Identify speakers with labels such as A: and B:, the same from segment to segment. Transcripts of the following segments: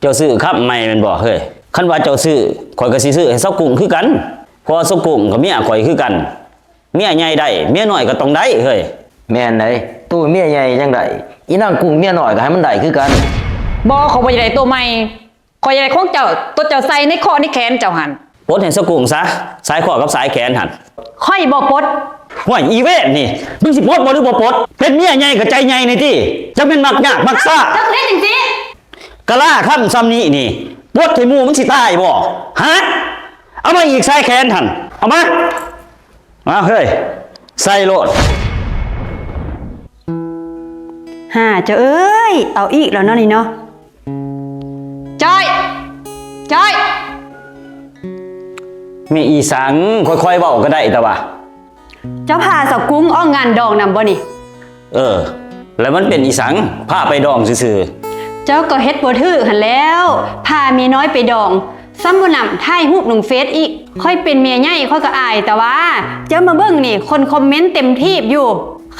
A: จ้าซื้อครับไม่แม่นบ่เฮ้ยคันว่าเจ้าซื้อข่อยก็สิซื้อให้เซากุ้งคือกันเพราะเซากุ้งกับเมียข่อยคือกันเมียใหญ่ได้เมียน้อยก็ต้องได้เฮ้ย
B: แม่นไดตู้เมียใหญ่จังไดอีนางกุ้งเมียน้อยก็ให้มันได้คือกัน
C: บ่เขาบ่ได้ตัวใหม่ข่อยอยากได้ของเจ้าตัวเจ้าใส่ในคอในแขนเจ้าหั่น
A: ปลดให้เซากุ้งซะสายคอกับสายแขนหั่น
C: ค่อยบ่ปลด
A: ห่วยอีเวนนี่มึงสิปลดบ่หรือบ่ปลดเป็นเมียใหญ่ก็ใจใหญ่นี่ติจักแม่นมักยากมักซ่า
C: จักเฮ็ดจังซี่
A: กะล่าคำซ้ำนี้นี่ปลดให้หมู่มึงสิตายบ่ฮะเอามาอีกสายแขนหั่นเอามาเฮ้ยใส่โลด
D: เจ้าเอ้ยเอาอีกแล้วเนาะนี่เนาะ
C: จอย
A: มีอีสังค่อยๆเว้าก็ได้แต่ว่า
D: เจ้าพาเสากุ้งอ้องงานดองนำบ่นี่
A: แล้วมันเป็นอีสังพาไปดองซื่อ
D: เจ้าก็เฮ็ดบ่ถือหั่นแล้วพาเมียน้อยไปดองซ้ำบ่นำถ่ายรูปลงเฟซอีกค่อยเป็นเมียใหญ่ค่อยก็อายแต่ว่าเจ้ามาเบิ่งนี่คนคอมเมนต์เต็มทีบอยู่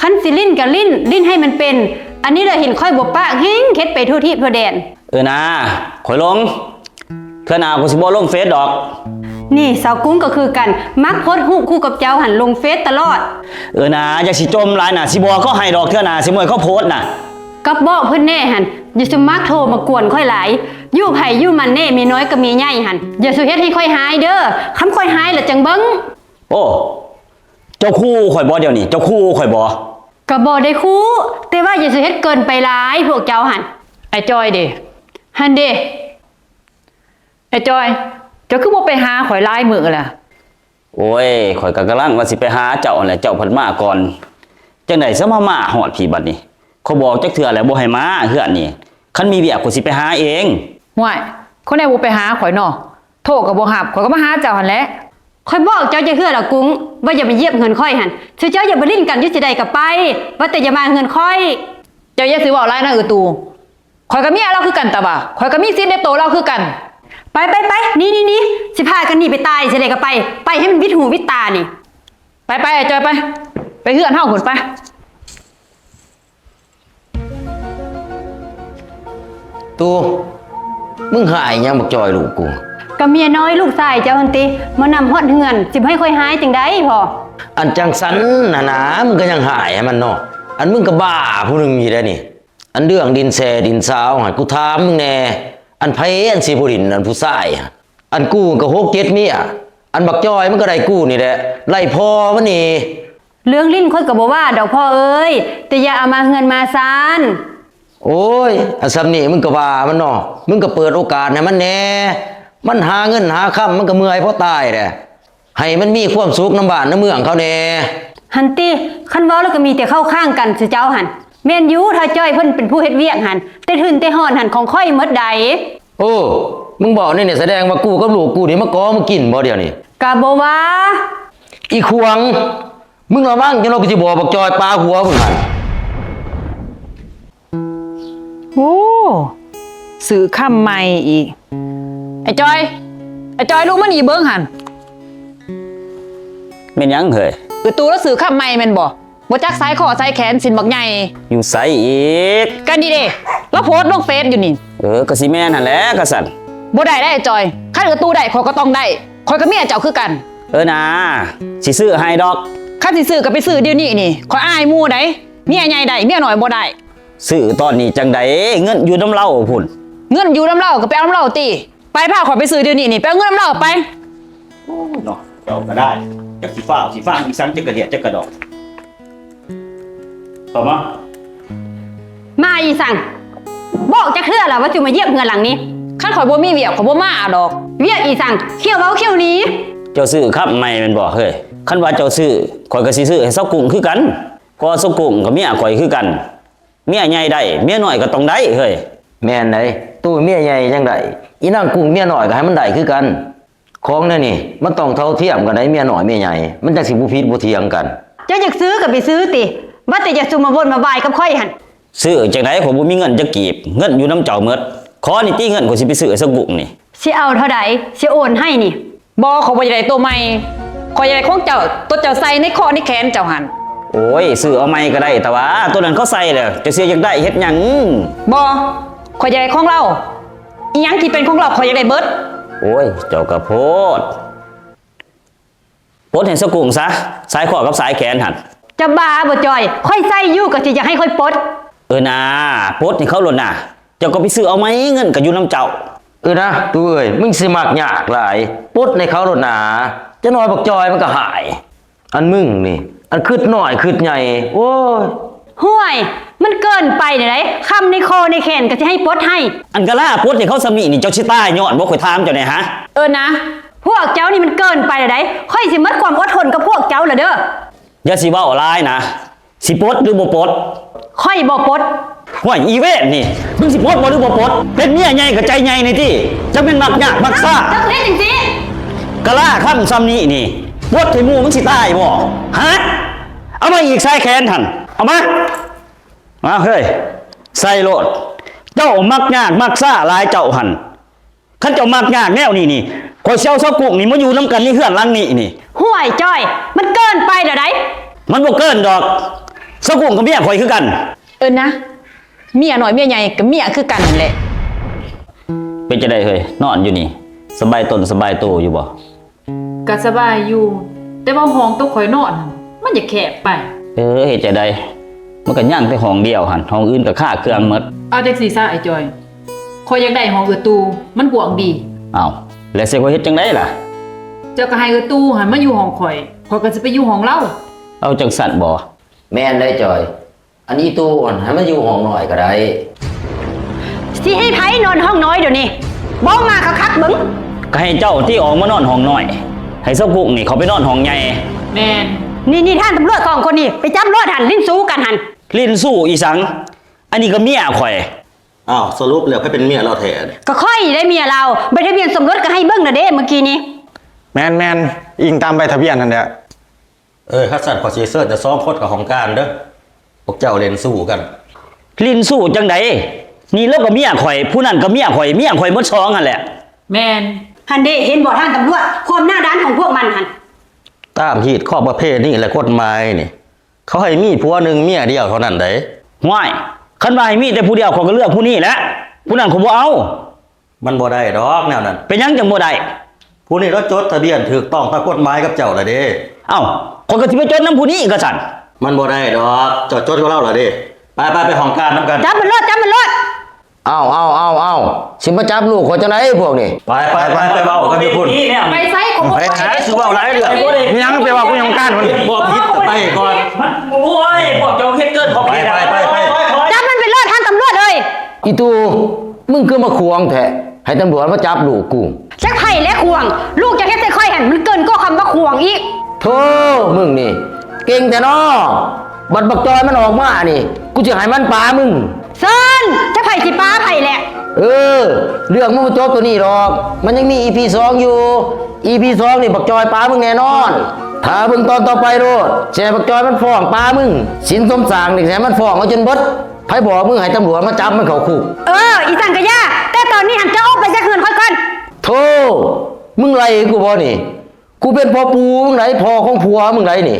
D: คันสิลิ้นก็ลิ้นให้มันเป็นอันนี้เลยเห็นค่อยบ่ปะเฮงเฮ็ดไปทั่วทิพย์ทั่วแดน
A: นะข่อยลงเทื่อหน้ากูสิบ่ลงเฟซดอก
D: นี่สาวกุ้งก็คือกันมักโพสต์รูปคู่กับเจ้าหันลงเฟซตลอด
A: นะอย่าสิจมหลายน่ะสิบ่เขาให้ดอกเทื่อหน้าสิมวยเขาโพสต์น่ะ
D: ก็บอกเพิ่นแน่หันอย่าสิมักโทรมากวนค่อยหลายอยู่ไผอยู่มันแน่มีน้อยก็มีใหญ่หันอย่าสิเฮ็ดให้ค่อยหายเด้อคำค่อยหายแล้วจังเบิ่ง
A: โอ้เจ้าคู่ข่อยบ่เดี๋ยวนี้เจ้าคู่ข่อยบ่
D: ก็บ่ได้คู่แต่ว่าอย่าสิเฮ็ดเกินไปหลายพวกเจ้าหัน
C: ไอ้จอยเด้
D: หันเด้
C: ไอ้จอยเจ้าคือบ่ไปหาข่อยหลายมื้อล่ะ
A: โอ้ยข่อยก็กำลังว่าสิไปหาเจ้าแหละเจ้าเพิ่นมาก่อนจังได๋ซะมาฮอดพี่บัดนี้เขาบอกจักเทื่อแล้วบ่ให้มาเฮือนนี่คันมีเวียกกูสิไปหาเอง
C: ห่วยคนใดบ่ไปหาข่อยเนาะโทรก็บ่รับข่อยก็มาหาเจ้าหั่นแหละ
D: ค่อยบอกเจ้าจะเฮือล่ะกุ้งว่าอย่าไปเยียบเงินค่อยหั่นซื่อเจ้าอย่าไปลิ้นกันอยู่สิได้ก็ไปว่าแต่อย่ามาเงินค่อย
C: เจ้าอย่าสิเว้าหลายนะตูข่อยก็มีเราคือกันตาบ่ข่อยก็มีสิทธิ์ในโตเราคือกัน
D: ไปนี่สิพากันนี่ไปตายสิได้ก็ไปให้มันวิดหูวิดตานี่
C: ไปไอ้จอยไปเฮือนเฮาพุ่นไป
B: ตูมึงหายยังบักจอยลูกกู
D: ก็เมียน้อยลูกชายเจ้าหันติมานำฮอดเฮือนสิให้ค่อยหายจังได๋พอ
B: อันจังสันนะมึงก็ยังหายให้มันเนาะอันมึงก็บ้าผู้นึงอยู่ได้นี่อันเรื่องดินแซ่ดินซาวหั่นกูถามมึงแน่อันไผอันสิผู้ดินอันผู้ชายอันกูก็6 7เมียอันบักจอยมันก็ได้กูนี่แหละไล่พ่อมันนี่
D: เรื่องลิ้นค่อยก็บ่ว่าดอกพ่อเอ้ยแต่อย่าเอามาเฮือนมาซาน
B: โอ้ยอันซ้ำนี่มึงก็ว่ามันเนาะมึงก็เปิดโอกาสให้มันแน่มันหาเงินหาค่ำมันก็เมื่อยเพราะตายแหละให้มันมีความสุขน้ำบ้านน้ำเมืองเขาแน่
D: หันติคันเว้าแล้วก็มีแต่เข้าข้างกันสิเจ้าหันแม่นอยู่ถ้าจ้อยเพิ่นเป็นผู้เฮ็ดเวียกหันแต่หื่นแต่ฮ้อนหันของค่อยหมดใด
B: โอ้มึงบอกนี่เนี่ยแสดงว่ากูกับลูกกูนี่มาก่อมากินบ่เดี๋ยวนี้
D: ก็บ่ว่า
B: อีขวงมึงระวังจังเราก็สิบอกบักจอยปลาหัวพุ่นหั่น
C: โอ้ซื้อคำใหม่อีกไอ้จอยลูกมันอีเบิ่งหั่น
A: แม่นยังเฮ้ย
C: ตูแล้วซื้อคำใหม่แม่นบ่จักสายคอสายแขนสินบักใหญ่
A: อยู่ไสอีก
C: กันดีเด้แล้วโพสต์ลงเฟซอยู่นี่
A: ก็สิแม่นหั่นแหละกะสั่น
C: บ่ได้ไอ้จอยคันตูได้ข่อยก็ต้องได้ข่อยกับเมียเจ้าคือกัน
A: นะสิซื้อให้ดอก
C: คันสิซื้อก็ไปซื้อเดี๋ยวนี้นี่ข่อยอายหมู่ได้เมียใหญ่ได้เมียน้อยบ่ได้
A: ซื้อตอนนี้จังได๋เงินอยู่นำเล่าพุ่น
C: เงินอยู่นำเล่าก็ไปเอานำเล่าติไปพาข่อยไปซื้อเดี๋ยวนี้นี่ไปเอาเงินนำเล่าไป
A: โอ้เนาะเจ้าก็ได้จักสิฟ้าอีสังจักกระเดียจักกระดอกต่อมา
D: อีสังบอกจักเทื่อล่ะว่าสิมาเยี่ยมเฮือนหลังนี้
C: คันข่อยบ่มีเวียกข่อยบ่มาดอก
D: เวียกอีสังเขี้ยวเว้าเขี้ยวนี้
A: เจ้าซื้อครับไม่แม่นบ่เฮ้ยคันว่าเจ้าซื้อข่อยก็สิซื้อให้เซากุ้งคือกันเพราะเซากุ้งกับเมียข่อยคือกันเมียใหญ่ได้เมียน้อยก็ต้องได้เฮ้ย
B: แม่นไดตู้เมียใหญ่จังไดอีนางกุ้งเมียน้อยก็ให้มันได้คือกันของนั่นนี่มันต้องเท่าเทียมกันได้เมียน้อยเมียใหญ่มันจังสิบ่ผิดบ่เถียงกัน
D: เจ้าอยากซื้อก็ไปซื้อติว่าแต่จะซุ่มมาวนมาบายกับค่อยหั่น
A: ซื้อจังได๋ผมบ่มีเงินจักกีบเงินอยู่นำเจ้าหมดขอนี่ติเงินข่อยสิไปซื้อให้เซากุ้งนี่
D: สิเอาเท่าใดสิโอนให้นี่
C: บ่เขาบ่ได้ตัวใหม่ข่อยอยากได้ของเจ้าตัวเจ้าใส่ในคอในแขนเจ้าหั่น
A: โอ้ยซื้อเอาใหม่ก็ได้แต่ว่าตัวนั้นเขาใส่แล้วจะเสียอยากได้เฮ็ดหยัง
C: บ่ข่อยอยากได้ของเรา อีหยังที่เป็นของเราข่อยอยากได้เบิด
A: โอ้ยเจ้ากระโพดปลดเห็นสกุงซะสายขอกับสายแขนหัน
D: จะบ้าบ่จอย ค่อยใส่อยู่ก็สิอยากให้ค่อยปลด
A: นะปลดให้เขาหล่นน่ะเจ้าก็ไปซื้อเอาไหมเงินกับอยู่น้ำเจ้า
B: นะตู้เอ้ยมึงสิมักยากหลายปลดในเขาโลดหนาจะน้อยบักจอยมันก็หาย อันมึงนี่ อันคืดน้อยคืดใหญ่โอ้ย
D: ห่วย มันเกินไปเดี๋ยวไหนคำในคอในแขนก็จะให้ปลดให้
A: อันกะล่าปลดให้เขาสมีนี่เจ้าชิต้ายย้อนบ่ข่อยถามเจ้าเนี่ยฮะ
C: นะ
D: พวกเจ้านี่มันเกินไปเดี๋ยวไหนค่อยสิหมดความอดทนกับพวกเจ้าเหรอเด้อ
A: อย่าสิเว้าร้ายนะสิปลดหรือบ่ปลด
D: ค่อยบ่ปลด
A: ห่วยอีเวทนี่มึงสิปลดบ่หรือบ่ปลดเป็นเมียใหญ่กับใจใหญ่นี่ติจะเป็นมักยากมักซ่า
D: เจ้าเล่นจริง
A: กะล่าค่ำซ้ำนี้นี่ปลดให้หมู่มึงสิตายบ่ฮะเอามาอีกสายแขนหั่นเอามาเฮ้ยใส่โลดเจ้ามักยากมักซ่าหลายเจ้าหั่นคันเจ้ามักยากแนวนี้นี่ข่อยเซาเซากุกนี่มาอยู่นํกันนี่เฮือนหลังนี้นี่
D: ๆห่วยจอย มันเกินไปเดี๋ยวไหน
A: มันบ่เกินดอกเซากุกกับเมียข่อยคือกัน
C: นะเมียหน่อยเมียใหญ่กับเมียคือกันนั่นแหละ
A: เป็นจะได้เฮ้ยนอนอยู่นี่สบายตนสบายตัวอยู่บ่
E: ก็สบายอยู่ แต่ว่าห้องตัวข่อยนอนหั่นมันจะแคบไป
A: เฮ็ดจะได้มันก็ย่างแต่ห้องเดียวหั่นห้องอื่นก็ค่าเครื่องหมด
E: เอาจักซี่ซะไอ้จอยข่อยอยากได้ห้องเอือตูมันกว้างดี
A: อ้าวแล้วสิข่อยเฮ็ดจังไดล่ะ
E: เจ้าก็ให้เอือตูหันมาอยู่ห้องข่อยก็สิไปอยู่ห้องเรา
A: เอาจังสั่นบ่
B: แม่นได้จอย อันนี้ตู้อ่อนให้มันอยู่ห้องหน่อยก็ได้
D: สิให้ไผนอนห้องน้อยเดี๋ยวนี้บ้องมาคักๆเบึง
A: ก็ให้เจ้าที่ออกมานอนห้องน้อยให้เซากุกนี่เขาไปนอนห้องใหญ่
E: แม่น
D: นี่ท่านตำรวจสองคนนี่ไปจับรถหันลิ้นสู้กันหัน
A: ลิ้นสู้อีสัง อันนี้ก็เมียข่อย
B: อ้าวสรุปแล้วให้เป็นเมียเราแทน
D: ก็ค่อยได้เมียเราใบทะเบียนสมรสก็ให้เบิ้งนะเด้เมื่อกี้นี้
F: แมนอิงตามใบทะเบียนนั่นแหละ
B: ฮัสซันขอซีเซอร์จะซ้อมโคตรกับของการเด้อพวกเจ้าเล่นสู้กัน
A: ลิ้นสู้จังไดนี่แล้วก็เมียข่อย ผู้นั้นก็เมียข่อยหมดสองนั่นแหละ
E: แม่น
D: หันเด้เห็นบ่ท่านตำรวจความหน้าด้านของพวกมันหัน
B: ตามฮีดข้อประเภทนี่และกฎหมายนี่เขาให้มีผัวหนึ่งเมียเดียวเท่านั้นเด้
A: ห้วยคันว่าให้มีแต่ผู้เดียวเขาก็เลือกผู้นี้แหละผู้นั้นเขาบ่เอา
B: มันบ่ได้ดอกแนวนั้น
A: เป็นหยังจังบ่ได้
B: ผู้นี้รถจดทะเบียนถูกต้องตามกฎหมายกับเจ้าละเด้
A: เอ้าคนก็สิไปจดน้ำผู้นี้ก็สั่น
B: มันบ่ได้ดอกเจ้าจดกับเราละเด้ไปห้องการนํกัน
D: จับมันรถ
B: เอาสิมาจับลูกคนจังไดพวกนี้ไปเว้ากันอยู่พุ่น
E: ไปไสก็บ่
B: ไปหาสิเว้าหลายเรื่อง
F: มียังไปว่ากูยังการมัน
B: บ่ผิดก็ไปก่อน
A: โอ้ยพวกเจ้าเฮ็ดเกินขอบเขต
B: ไป
D: จับมันเป็นรถท่านตำรวจเลย
B: อีตูมึงคือมาควงแท้ให้ตำรวจมาจับลูกกู
D: ชักไผ่และควง ลูกจะเฮ็ดใส่ค่อยหันมันเกินก็คำว่าควงอีก
B: โธ่มึงนี่ เก่งแต่น้อบัดบักจอยมันออกมานี่ กูจะให้มันปามึง
D: เซินชักไผ่สิป้าไผ่แหละ
B: เรื่องมันบ่จบตัวนี้หรอก มันยังมี EP 2 อยู่ EP 2 นี่บักจอยปามึงแน่นอน ถ้าเบิ่งตอนต่อไปโลดแช่บักจอยมันฟ้องปามึง สินสมสร้างนี่แช่มันฟ้องเอาจนเบิดไผบอกมึงให้ตำรวจมาจับมันเข้าคุก
D: อีสังกะยาแต่ตอนนี้หันจะออกไปจะคืนค่อยก่อน
B: โธ่มึงไรกูบ่นี่ กูเป็นพ่อปูมึงไหนพ่อของผัวมึงไหนนี่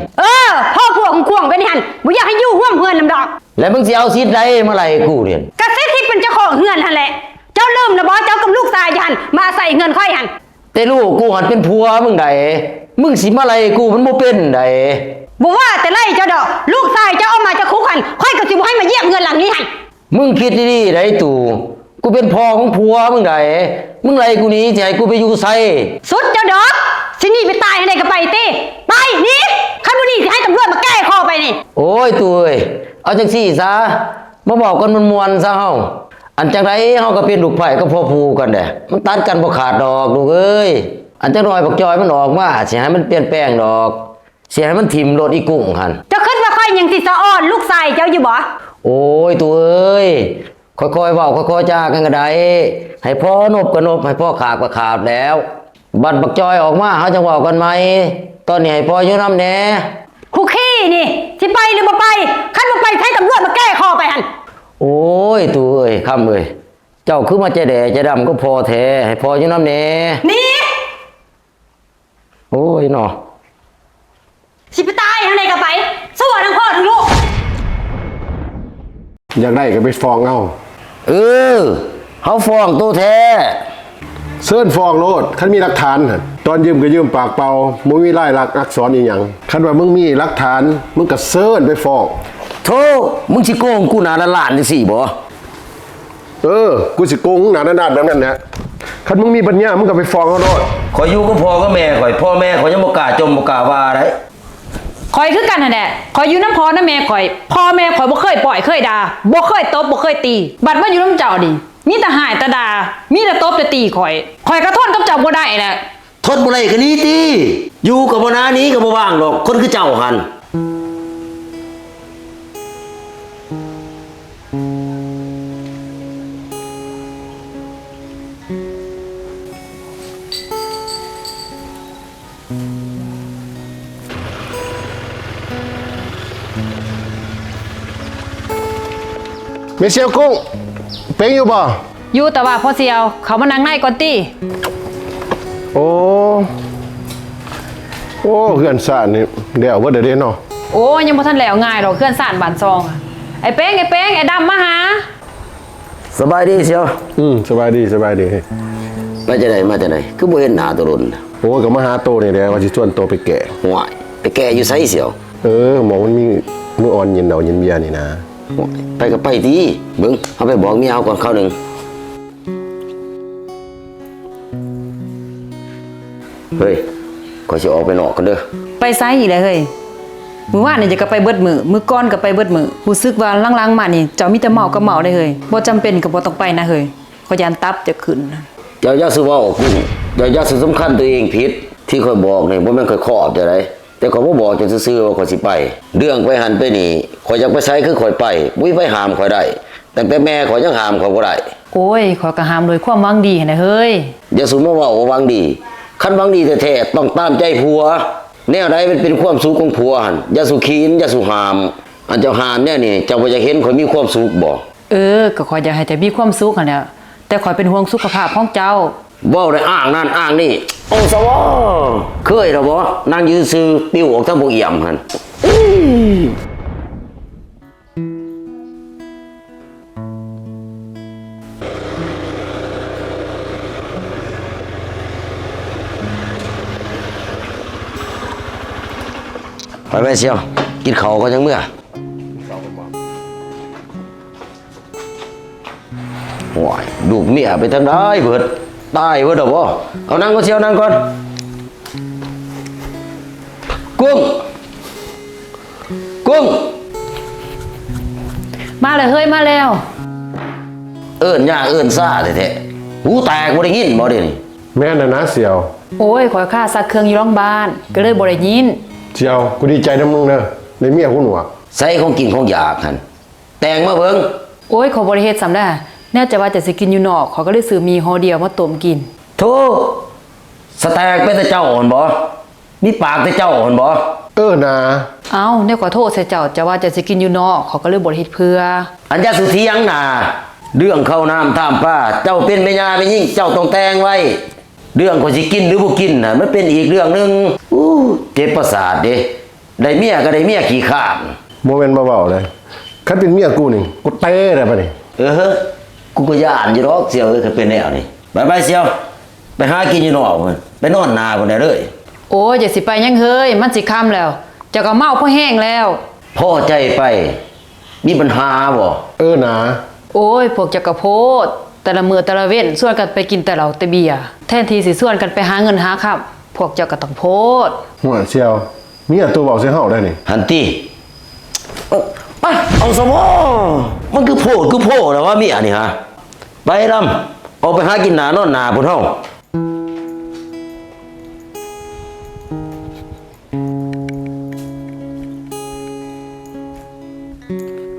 D: พ่อพวกของควงเป็นหันบ่อยากให้อยู่ร่วมเฮือนลำดอก
B: แล้วมึงสิเอาสิทธิ์ใดมาไล่กูเนี่ย
D: กระซิบที่เป็นเจ้าของเฮือนหันแหละ เจ้าลืมนะบ่เจ้ากับลูกชายหันมาใส่เงินค่อยหัน
B: แต่ลูกกูหันเป็นผัวมึงไดมึงสิมาไล่กูมันบ่เป็นได
D: บ่ว่าแต่ไล่เจ้าดอก ลูกชายเจ้าเอามาจะคุกหันค่อยก็สิบ่ให้มาเยี่ยมเงินหลังนี้หัน
B: มึงคิดดีๆไดตู่กูเป็นพ่อของผัวมึงไดมึงไล่กูหนี้สิให้กูไปอยู่ไส
D: สุดเจ้าดอกสิหนี่ไปตายให้ได้ก็ไปติไปหนี่คันบ่นี่สิให้ตำรวจมาแก้คอไปนี่
B: โอ้ยตู่เอ้ยเอาจังซี่ซะมาบอกกันมวนๆซะเฮาอันจังไดเฮาก็เป็นลูกไผ่กับพ่อผูกันเด้มันตัดกันบ่ขาดดอกลูกเอ้ยอันจังน้อยบักจอยมันออกมาสิให้มันเปลี่ยนแปลงดอกสิให้มันถิ่มรถอีกุ้งหั่น
D: เจ้าคิดว่าค่อยยังสิสะอ้อนลูกชายเจ้าอยู่บ่
B: โอ้ยตัวเอ้ยค่อยๆเว้าค่อยๆจากันก็ได้ให้พ่อนบก็นบให้พ่อขาดก็ขาดแล้ว บัดบักจอยออกมาเฮาจะเว้ากันไหมตอนนี้ให้พ่ออยู่นำแหน่
D: คุกขี้นี่สิไปหรือบ่ไปคันบ่ไปให้ตำรวจมาแก้คอไปหัน
B: โอ้ยตัวเอ้ยคำเอ้ยเจ้าคือมาใจแดใจดำก็พอแท้ให้พ่ออยู่นำแหน่
D: นี่
B: โอ้ยเนาะ
D: สิไปตายทางใดก็ไปสู้ทั้งพ่อทั้งลูก
F: อยากได้ก็ไปฟ้องเอา
B: เฮ เขาฟ้องตัวแท้
G: เซิร์นฟ้องโลดคันมีหลักฐานหั่นตอนยืมก็ยืมปากเปล่าบ่มีลายลักษณ์อักษรอีหยังคันว่ามึงมีหลักฐานมึงก็เซิร์นไปฟ้อง
B: โธ่มึงสิโกงกูหนาละล้านจังซี่บ่
G: กูสิโกงหนาด้านแบบนั้นนะคันมึงมีปัญญามึงก็ไปฟ้องเขาโลด
B: ข่อยอยู่กับพ่อกับแม่ข่อยพ่อแม่ข่อยยังบ่กล้าจมบ่กล้าว่าได้
C: ข่อยคือกันนั่นแหละข่อยอยู่น้ำพ่อน้ำแม่ข่อยพ่อแม่ข่อยบ่เคยปล่อยเคยด่าบ่เคยตบบ่เคยตี บัดมาอยู่น้ำเจ้าดิมีแต่หายแต่ด่ามีแต่ตบแต่ตีข่อยก็ทนกับเจ้าบ่ได้แหละ
B: ทนบ่ได้ก็หนี้ติอยู่กับบ่นานี้ก็บ่ว่างดอกคนคือเจ้าหั่น
G: เมเซียวกุ้งเป็นอยู่บ่
C: อยู่แต่ว่าพ่อเสียวเขามานั่งในก่อนติ
G: โอ้เฮือนซ่านนี่เดี๋ยวบ่ได้เด้เนาะ
C: โอ้ยังบ่ทันแล้วง่ายหรอกเคลื่อนซ่านบ้านซองอะไอ้เป้งไอ้ดำมาหา
B: สบายดีเชียว
G: สบายดี
B: มาจากไหนคือบ่เห็นหน้าตัวรน
G: โอ้ก็มาหาโตนี่แหละว่าสิชวนโตไปแก่
B: ห่วยไปแก่อยู่ไสเสียว
G: หมอมันมีมื้ออ่อนเย็นเอาเย็นเบียร์นี่นะ
B: ห่วยไปก็ไปติเบิ่งเอาไปบอกเมียเอาก่อนข้าวหนึงเฮ้ยข่อยสิออกไปนอกกันเด้อ
C: ไปไสอีกแล้วเฮ้ยมื้อวานนี่จะก็ไปเบิดมื้อก่อนก็ไปเบิดมื้อรู้สึกว่าหลังๆมานี่เจ้ามีแต่เมาก็เมาได้เฮ้ยบ่จำเป็นก็บ่ต้องไปนะเฮ้ยขอยยานตับจะขึ้น
B: เจ้าอย่าสิเว้ากุ้งอย่าสิสำคัญตัวเองผิดที่ข่อยบอกนี่บ่แม่นข่อยขอบจังไดแต่ข่อยบ่บอกจนซื่อๆว่าข่อยสิไปเรื่องไปหันไปนี่ข่อยอยากไปไสคือข่อยไปบ่มีไผห้ามข่อยได้ตั้งแต่แม่ข่อยยังห้ามข่อยบ่ได้
C: โอ้ยขอยก็ห้ามโดยความหวังดีหั่นน่ะเฮ้ย
B: อย่าสุมาเว่าหวังดีคันหวังดีแท้ๆต้องตามใจผัวแนวใดมันเป็นความสุขของผัวหั่นอย่าสุขีนอย่าสุหาม อันเจ้าหามเนี่ยนี่เจ้าบ่อยากเห็นข่อยมีความสุขบ่
C: ก็ขอยอยากให้แต่มีความสุขหั่นแหละแต่ขอยเป็นห่วงสุขภาพของเจ้า
B: เว้าได้อ้างนั่นอ้างนี่โอ้สวอเคยแล้วบ่นั่งยืนซื่อติ้วออกทางบ่เอี่ยมหั่นไปเชียวกินข้าวก็จังเมื่อโอ้ยลูกเมียไปทางใดเบิดตายเบิดดอกบ่เอานั่งก่อนเชียวนั่งก่อนกุ้ง
C: มาเลยเฮ้ยมาแล้ว
B: เอิ้นย่าเอิ้นซ่าแท้ๆหูแตกบ่ได้ยินบ่เดี๋ยวนี้
G: แม่น่ะนะเสี่ยว
C: โอ้ยขอยค่าซักเครื่องอยู่โรงพยาบาลก็เลยบ่ได้ยิน
G: เสี่ยวกูดีใจนํมึงเด้อในเมียกูหนวก
B: ใส่ของกินของอยากหั่นแต่งมาเบิ่ง
C: โอ้ยขอยบ่ได้เฮ็ดซ้ำได้แน่ใจว่าจะสิกินอยู่นอกขอยก็เลยซื้อมีห่อเดียวมาต้มกิน
B: โธ่สแต็กเป็นแต่เจ้าอ่อนบ่มีปากแต่เจ้าอ่อนบ่
G: นะ
C: เอ้าแน่ขอโทษใส่เจ้าจะว่าจะสิกินอยู่นอกขอยก็เลยบ่ได้เฮ็ดเพื่อ
B: อันยาสุเทียงน่ะเรื่องเข้าน้ำท่ามป้าเจ้าเป็นแม่ยาแม่ยิ่งเจ้าต้องแต่งไว้เรื่องก็สิกินหรือบ่กินน่ะมันเป็นอีกเรื่องนึงเจ็บประสาทเด้ได้เมียก็ได้เมียขี้ข้าน
G: บ่แม่นเบาๆเลยคันเป็นเมียกูนี่กูเตะได้ปะนี่
B: กูก็ย่านอยู่ดอกเสียวก็เป็นแนวนี่ไปเสียวไปหากินอยู่นอกพุ่นไปนอนนาพุ่นได้เลย
C: โอ้ยอย่าสิไปยังเฮ้ยมันสิค่ำแล้วเจ้าก็เมาเพราะแห้งแล้ว
B: พอใจไปมีปัญหาบ่
G: นะ
C: โอ้ยพวกเจ้าก็โพดแต่ละมื้อแต่ละเว้นส่วนกันไปกินแต่เหล้าแต่เบียร์แทนที่สิส่วนกันไปหาเงินหาค่ำพวกเจ้าก็ต้องโพด
G: หัวเสี่ยวเมียตัวเบาใส่เฮาได้นี่
B: หันติไปเอาสมอมันคือโพดแล้วว่าเมียนี่ฮะไปลำออกไปหากินหนานอนนาพุ่นเฮา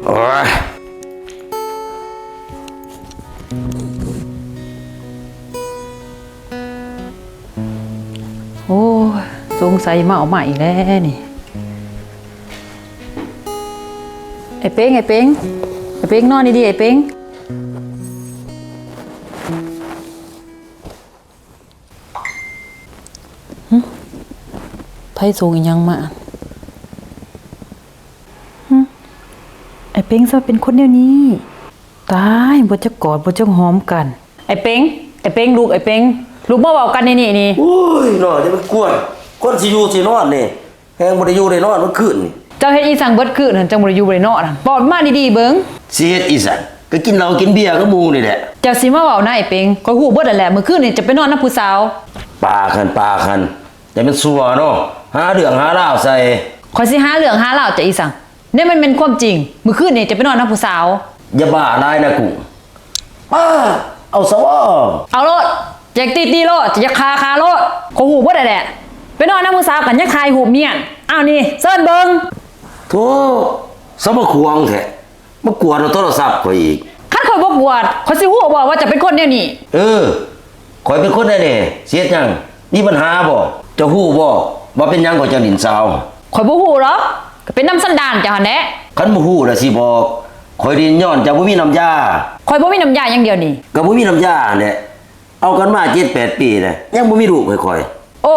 B: โอ้ย
C: โอ้ยสงสัยเมาใหม่แล้วนี่ไอ้เป้งนอนดีๆไอ้เป้งไพ่สูงอีกยังมาไอ้เป้งจะเป็นคนเดียวนี้ ตายบ่จะกอดบ่จะหอมกัน ไอ้เป้งลูกไอ้เป้งลูกมาเว้ากันนี่
B: โอ้ยเนาะจะมันกวนคนสิอยู่สินอนนี่แฮงบ่ได้อยู่ได้นอนเมื่อคืนนี่
C: เจ้าเฮ็ดอีสังเบิดคืนหั่นจังบ่ได้อยู่บ่ได้นอนหั่นปอดมาดีๆเบิ่ง
B: สิเฮ็ดอีสันก็กินเหล้ากินเบียร์กับหมู่นี่แหละ
C: เจ้าสิมาเว้านะไอ้เป้งข้อยฮู้เบิดนั่นแหละมื้อคืนนี่จะไปนอนนำผู้สาว
B: ปาคันอย่าเป็นซัวเนาะหาเรื่องหาราวใส่
C: ข้อยสิหาเรื่องหาราวจะอีสังเนี่ยมันเป็นความจริงมื้อคืนนี่จะไปนอนนำผู้สาว
B: อย่าบ้าหลายนะกูป้าเอาซะว่า
C: เอาโลดอยากตีโลดจะคาโลดข้อยฮู้เบิดนั่นแหละไปนอนนำผู้สาวกันยังคายหูบเมียนอ้าวนี่เซิ้นเบิ่ง
B: โธ่สมควงแท้มากวนเอาโทรศัพท์ข่อยอีก
C: คันข่อยบ่กวดข่อยสิฮู้บ่ว่าจะเป็นคนแนวนี้
B: ข่อยเป็นคนได้แน่เสียจังมีปัญหาบ่เจ้าฮู้บ่ว่าเป็นหยังข่อยเจ้าดินสาว
C: ข่อยบ่ฮู้หรอกก็เป็นน้ำสันดานเจ้าหั่นแหละ
B: คันบ่ฮู้ล่ะสิบอกข่อยดินย้อนเจ้าบ่มีน้ำยา
C: ข่อยบ่มีน้ำยาอย่างเดียวนี่
B: ก็บ่มีน้ำยาแหละเอากันมา7-8 ปีแล้วยังบ่มีลูกให้ข่อย
C: โอ้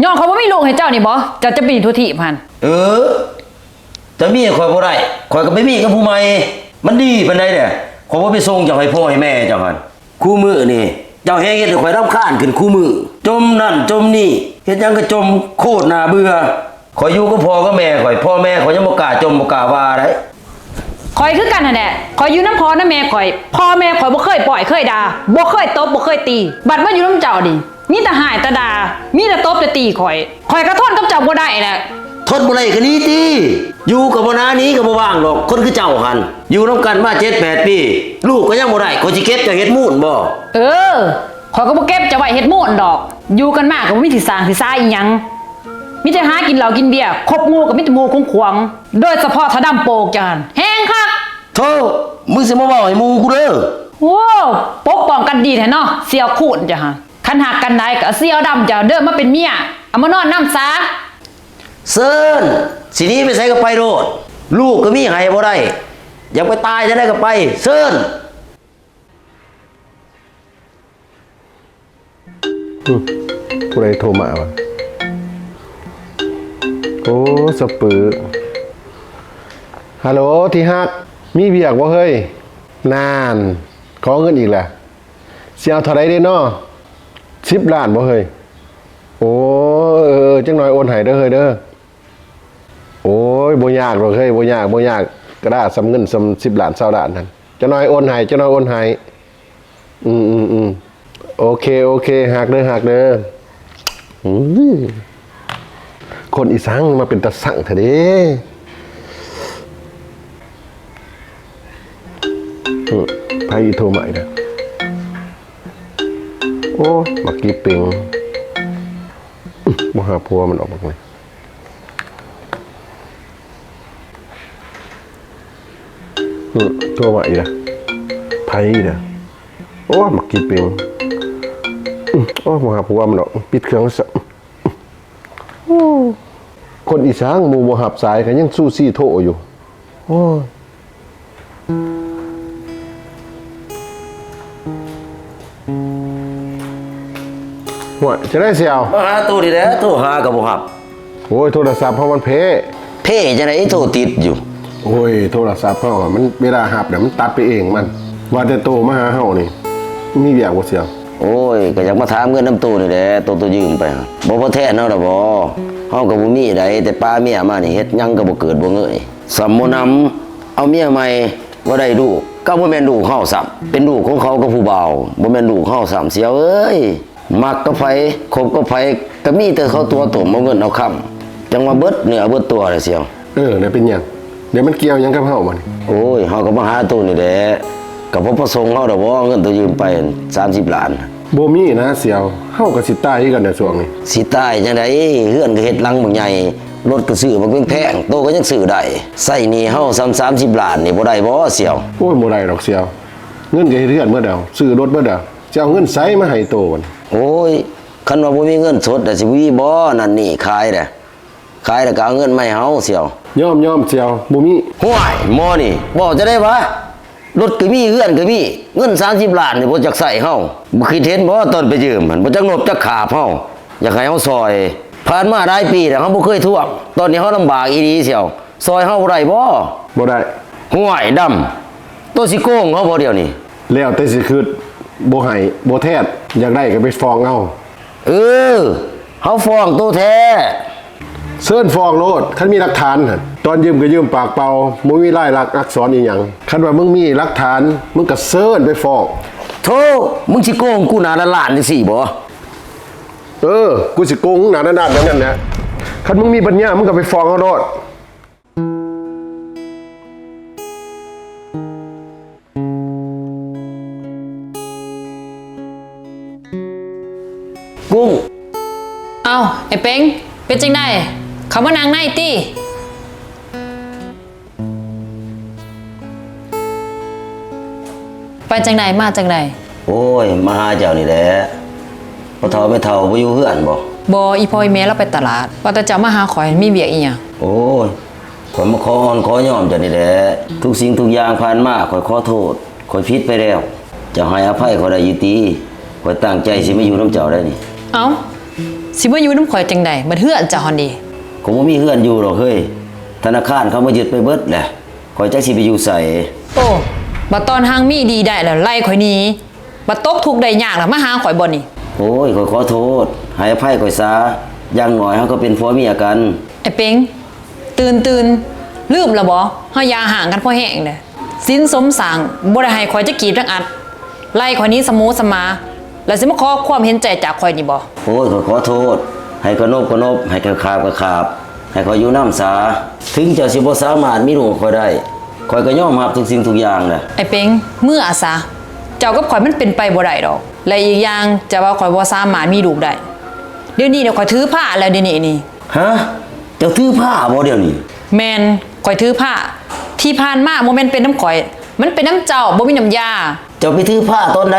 C: ย้อนข่อยบ่มีลูกให้เจ้านี่บ่เจ้าจะปีนทั่วทีบหั่น
B: จะมีให้ข่อยบ่ได้ข่อยก็ไปมีกับผู้ใหม่มันดีปานใดเนี่ยข่อยบ่ไปส่งเจ้าให้พ่อให้แม่เจ้าหั่นคู่มือนี่เจ้าแฮงเฮ็ดให้ข่อยรำคาญขึ้นคู่มือจมนั่นจมนี่เฮ็ดหยังก็จมโคตรน่าเบื่อข่อยอยู่กับพ่อกับแม่ข่อยพ่อแม่ข่อยยังบ่กล้าจมบ่กล้าว่าได้
C: ข่อยคือกันนั่นแหละข่อยอยู่น้ำพ่อน้ำแม่ข่อยพ่อแม่ข่อยบ่เคยปล่อยเคยด่าบ่เคยตบบ่เคยตี บัดมาอยู่น้ำเจ้านี่มีแต่หายแต่ด่ามีแต่ตบแต่ตีข่อยก็ทนกับเจ้าบ่ได้แหละ
B: ทนบ่ได้ก็หนี้ติอยู่กับบ่นานี้ก็บ่ว่างหรอกคนคือเจ้าหั่นอยู่นํกันมา7-8 ปีลูกก็ยังบ่ได้ข่อยสิเก็บเจ้าเฮ็ดมูลบ่
C: ข่อยก็บ่เก็บจะไว้เฮ็ดโม่นดอก อยู่กันมาก็บ่มีสิสร้างสิซ่าอีหยังมีแต่หากินเหล้ากินเบียร์คบหมู่ก็มีแต่หมู่คงขวางโดยเฉพาะถ้าดำโปกจังแฮงคัก
B: โธ่มึงสิมาเว้าให้หมู่กูเด้อ
C: โว้ปกป้องกันดีแท้เนาะเสี่ยวคูนจ้ะฮะคันหักกันได้ก็เอาเสี่ยวดำจะเด้อมาเป็นเมียเอามานอนนำซะ
B: เซิ้นสิหนี้ไปไสก็ไปโลดลูกก็มีให้บ่ได้อยากไปตายจะได้ก็ไปเซิ้น
G: ผู้ใดโทรมาวะโอ้สะปือฮัลโหลที่ฮักมีเบียกบ่เฮ้ยนานขอเงินอีกแหละสิเอาเท่าไรได้น้อ10 ล้านบ่เฮ้ยโอ้จังหน่อยโอนให้เด้อเฮ้ยเด้อโอ้ยบ่ยากหรอกเฮ้ยบ่ยากก็ได้สำเงินสำ10 ล้าน20 ล้านนั่นจังหน่อยโอนให้โอเคหักเด้อคนอีสังมาเป็นตะสั่งเถอะเด้ไพ่โทรใหม่นะโอ้มากี้เปิงบ่หาพัวมันออกมาเลยโทรใหม่นะไพ่นะโอ้มากี้เปิงโอ้บ่หาพัวมันออกปิดเครื่องซะคนอีสานหมู่บ่หับสายก็ยังสู้ซี่โทอยู่โอ้ยหัวจะได้เสียว
B: มาหาตู้นี่แหละโทรหาก็บ่รับ
G: โอ้ยโทรศัพท์เพราะมันเพ
B: เพ่จังได๋โทรติดอยู่
G: โอ้ยโทรศัพท์เพราะมันเวลาหับเดี๋ยวมันตัดไปเองมันว่าแต่โตมาหาเฮานี่มีเบียกบ่เสียว
B: โอ้ยก็อยากมาถามเงินน้ำตู้นี่แหละตัวยืมไปบ่พอแท้เนาะล่ะบ่เฮาก็บ่มีใดแต่ป้าเมียมานี่เฮ็ดหยังก็บ่เกิดบ่เงยสำบ่นำเอาเมียใหม่บ่ได้ลูกก็บ่แม่นลูกเฮาซ้ำเป็นลูกของเขากับผู้บ่าวบ่แม่นลูกเฮาซ้ำเสียวเอ้ยมักกับไผคบกับไผก็มีแต่เขาตัวตมเอาเงินเอาคำจังว่าเบิดเนื้อเบิดตัวเลยเสียว
G: ได้เป็นหยังเดี๋ยวมันเกี่ยวหยังกับเฮามัน
B: โอ้ยเฮาก็มาหาตู้นี่แหละก็บ่ประสงค์เฮาดอกบ่เงินตัวยืมไป30 ล้าน
G: บ่มีนะเสียวเฮาก็สิตายคือกันในช่วงนี้
B: สิตายจังได๋เฮือนก็เฮ็ดหลังบักใหญ่รถก็ซื้อบักแพงๆโตก็ยังซื้อได้ใส่หนี้เฮา30 ล้านนี่บ่ได้บ่เสี่ยว
G: โอ้ยบ่ได้ดอกเสียวเงินก็เฮ็ดเรือนเบิดแล้วซื้อรถเบิดแล้วจะเอาเงินไสมาให้โตมัน
B: โอ้ยคันว่าบ่มีเงินสดน่ะสิมีบ่นั่นนี่ขายเด้ขายแล้วก็เอาเงินมาให้เฮาเสี่ยวย
G: อมเสียวบ่มี
B: ห่วยหมอนี่บ่จะได้วะรถก็มีเฮือนก็มีเงิน30 ล้านนี่บ่จักใส่เฮาบ่คิดเห็นบ่ตอนไปยืมมันบ่จักนบจักขาบเฮาอยากให้เฮาซอยผ่านมาหลายปีแล้วเฮาบ่เคยท่วมตอนนี้เฮาลำบากอีหลีเสี่ยวซอยเฮาบ่ได้บ่
G: บ่ได้
B: ห่วยดำ ตัวสิโกงเขาบ่เดียวนี่
G: แล้วแต่สิคือบ่ให้บ่แท้อยากได้ก็ไปฟ้องเอา
B: เออเขาฟ้องตัวแท้
G: เซิ้นฟ้องโลดคันมีหลักฐานหั่นตอนยืมก็ยืมปากเปล่าบ่มีลายลักษณ์อักษรอีหยังคันว่ามึงมีหลักฐานมึงก็เซิ้นไปฟ้อง
B: โธ่มึงสิโกงกูหนาละล้านจังซี่บ่
G: กูสิโกงหนาด้านๆแบบนั้นนะคันมึงมีปัญญามึงก็ไปฟ้องเอาโลด
B: กุ้ง
C: เอาไอ้เป็งเป็นจังได๋เขามานางในติไปจังไดมาจังได
B: โอ้ยมาหาเจ้านี่แหละบ่เฒ่าไม่เฒ่าบ่อยู่เฮือนบ่
C: บ่อีพ่ออีแม่เราไปตลาดว่าแต่เจ้ามาหาข่อยมีเวียกอีหยัง
B: โอ้ยข่อยมาขออ่อนขอยอมเจ้านี่แหละทุกสิ่งทุกอย่างผ่านมาข่อยขอโทษข่อยผิดไปแล้วเจ้าให้อภัยข่อยได้อยู่ติข่อยตั้งใจสิมาอยู่นํเจ้าได้นี่
C: เอ้าสิมาอยู่นำข่อยจังได๋บัดเฮือนเจ้าหั่นดิ
B: ก็บ่มีเฮือนอยู่หรอกเฮ้ยธนาคารเขามายึดไปเบิดแหละข่อยจักสิไปอยู่ไส
C: โอ้บัดตอนหางมีดีได้แล้วไล่ข่อยหนีบัดตกทุกข์ได้ยากแล้วมาหาข่อยบ่นี่
B: โอ้ยข่อยขอโทษให้อภัยข่อยซะอย่างน้อยเฮาก็เป็นผัวเมียกัน
C: ไอ้เป็งตื่นลืมแล้วบ่เฮาอย่าห่างกันพอแห้งเด้อสินสมสร้างบ่ได้ให้ข่อยจะกรีดจักอัดไล่ข่อยหนี้สมูสมาแล้วสิมาขอความเห็นใจจากข่อยนี่บ่
B: โอ้ยข่อยขอโทษให้กระนบกระนบให้ขาบกระขาบให้ข่อยอยู่น้ำสาถึงเจ้าสิบ่สามารถมีลูกข่อยได้ข่อยก็ยอมรับทุกสิ่งทุกอย่างแหละ
C: ไอ้เป็งเมื่ออาซะเจ้ากับข่อยมันเป็นไปบ่ได้ดอกและอีกอย่างจะว่าข่อยบ่สามารถมีลูกได้เดี๋ยวนี้ข่อยถือผ้าแล้วเดี๋ยวนี้นี่
B: ฮะเจ้าถือผ้าบ่เดี๋ยวนี้
C: แม่นข่อยถือผ้าที่ผ่านมาบ่แม่นเป็นน้ำข่อย มันเป็นน้ำเจ้าบ่มีน้ำยา
B: เจ้าไปถือผ้าตอนไหน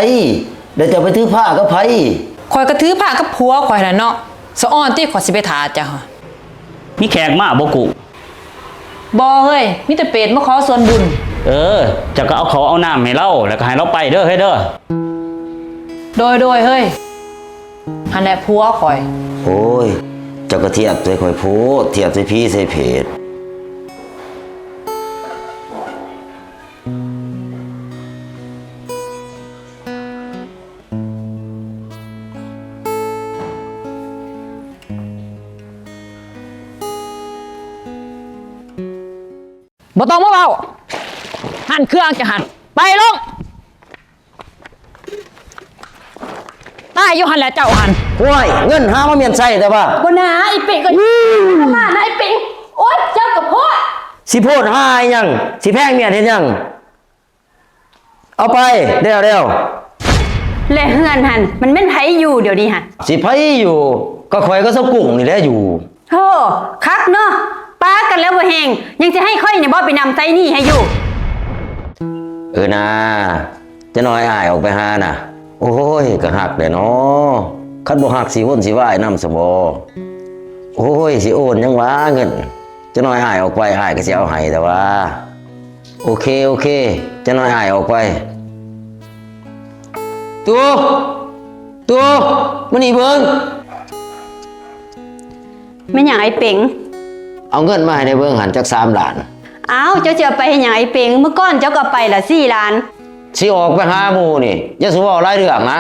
B: แล้วเจ้าไปถือผ้ากับไผ
C: ข่อยก็ถือผ้ากับผัวข่อยน่ะเนาะสะอ้อนที่ข่อยสิไปทาเจ้า
A: มีแขกมาบ่กู
C: บ่เฮ้ยมีแต่เป็ดมาขอส่วนบุญ
A: เจะก็เอาเขาเอาน้ำให้เราแล้วก็ให้เราไปเด้อเฮ้ยเด้อ
C: โดยเฮ้ยหันแหละผัวข่อย
B: โอ้ยเจ้าก็เทียบใส่ข่อยโพดเทียบใส่พี่ใส่เพจ
C: บ่ต้องมาเว้าหันเครื่องจะหันไปลงตายอยู่หันแหละเจ้าหัน
B: ห้วยเงินหามาเมียนใส่แต่ว่า
D: บ่นะไอ้เป็งก็มานะไอ้เป็งโอ๊ยเจ้ากับพ่อ
B: สิโพดหาอีหยังสิแพงเมียนเฮ็ดหยังเอาไปเร็ว
D: และเฮือนหันมันแม่นไผอยู่เดี๋ยวนี้หัน
B: สิไผอยู่ก็ข่อยก็เซากุ้งนี่แหละอยู่
D: โธ่คักเนาะป้ากันแล้วบ่แฮงยังจะให้ค่อยเนี่ยบ่ไปนำไสนี่ให้อยู่
B: นะจะน้อยอายออกไปหาน่ะ โอ้ยก็หักแหละเนาะคันบ่หักสิวนสิว่ายน้ำสบโอ้ยสิโอนยังว่าเงินจะน้อยอายออกไปอายก็สิเอาให้แต่ว่า โอเคจะน้อยอายออกไปตัวมานี่เบิ่ง
D: แม่นหยังไอ้เป็ง
B: เอาเงินมาให้ได้เบิ่งหันจัก3ล้าน
D: อ้าวเจ้าจะเอาไปให้หยังไอ้เป็งเมื่อก่อนเจ้าก็ไปละ4 ล้าน
B: สิออกไปหาหมู่นี่อย่าสิเว้าหลายเรื่องนะ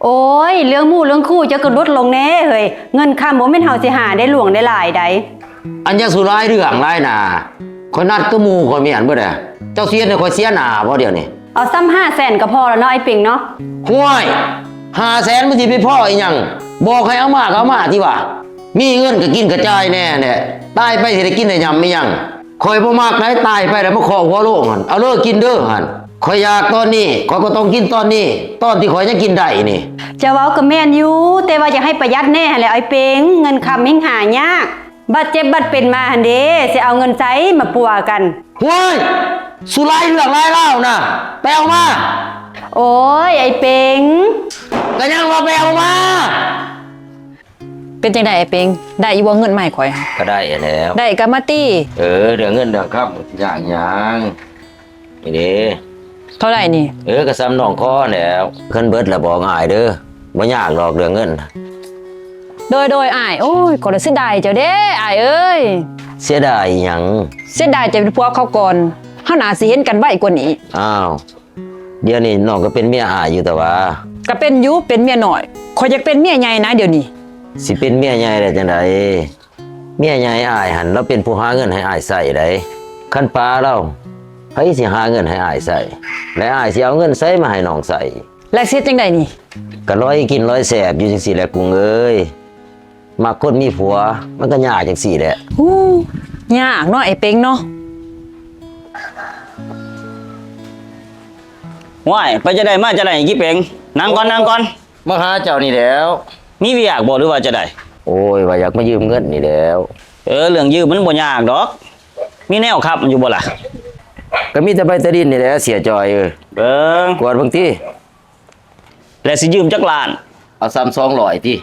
D: โอ้ยเรื่องหมู่เรื่องคู่เจ้าก็ลดลงแน่เฮ้ยเงินค่าบ่แม่นเฮาสิหาได้หลวงได้หลายใด
B: อันอย่าสุหลายเรื่องหลายหน้าข่อยนัดกับหมู่ข่อยมีอันเบิดอ่ะเจ้าเสียให้ข่อยเสียหน้าบ่เดี๋ยวนี้
D: เอาซ้ำ500,000ก็พอแล้วเนาะไอ้เป็งเนาะ
B: ห้วย500,000มันสิไปพ่ออีหยังบอกให้เอามาก็เอามาที่ว่ามีเงินก็กินกระจายแน่แหละตายไปสิได้กินได้ยำไม่ยังคอยบ่มากได้ตายไปแล้วมาขอหัวโลกหั่นเอาเลิกกินเด้อหั่นคอยอยากตอนนี้คอยก็ต้องกินตอนนี้ ตอนที่คอยยังกินได้นี่
D: จะเว้าก็แม่นอยู่แต่ว่าจะให้ประหยัดแน่หั่นแหละไอ้เป็งเงินคำมิ่งหายากบัดเจ็บบัดเป็นมาหั่นเด้สิเอาเงินไสมาปัวกัน
B: ห้วยสุไลเรื่องไรเล่านะไปเอามา
D: โอ้ยไอ้เป็ง
B: ก็ยังว่าไปเอามา
C: เป็นจังได๋ไอ้เป็งได้อยู่บ่เงินมาให้ข่อย
B: ก็ได้แล้ว
C: ได้ก็มาติ
B: เดี๋ยวเงินเดี๋ยวครับอย่างนี่เด้
C: เท่าไหร่นี่
B: ก็ซ้ำน้องคอแล้วขึ้นเบิดแล้วบอกง่ายเด้อบ่ยากหรอกเรื่องเงิน
C: โดยอ้ายโอ้ยก็เลยเสียดายเจ้าเด้อ้ายเอ้ย
B: เสียดายหยัง
C: เสียดายจะเป็นผัวเขาก่อน เฮาน่าสิเห็นกันไว้กว่านี้
B: อ้าวเดี๋ยวนี้น้องก็เป็นเมียอายอยู่แต่ว่า
C: ก็เป็นอยู่เป็นเมียน้อยข่อยอยากเป็นเมียใหญ่นะเดี๋ยวนี้
B: สิเป็นเมียใหญ่ได้จังไดเมียใหญ่อายหันเราเป็นผู้หาเงินให้อายใส่ได้คันปลาเราไผสิหาเงินให้อายใส่และอายสิเอาเงินใส่มาให้น้องใส่
C: และเสียจังไดนี่
B: ก็ร้อยกินร้อยแสบอยู่จังซี่แหละกุ้งเอ้ยมักคนมีผัวมันก็ยากจังซี่แหละ
C: ฮู้ยากเนาะไอ้เป็งเนาะ
A: ว้ายไปจะได้มาจะได้กี่เป่งนั่งก่อนนั่งก่อน
B: มาหาเจ้านี่แล้ว
A: มีเวียกบ่หรือว่าจะได้
B: โอ้ยว่าอยากมายืมเงินนี่แล้ว
A: เรื่องยืมมันบ่ยากดอก มีแนวครับอยู่บ่ล่ะ
B: ก็มีแต่ใบตะดินนี่แหละเสียจอยเอ้ย
A: เบิ่ง
B: กวดบางที
A: แล้วสิยืมจักล้าน
B: เอา200ที่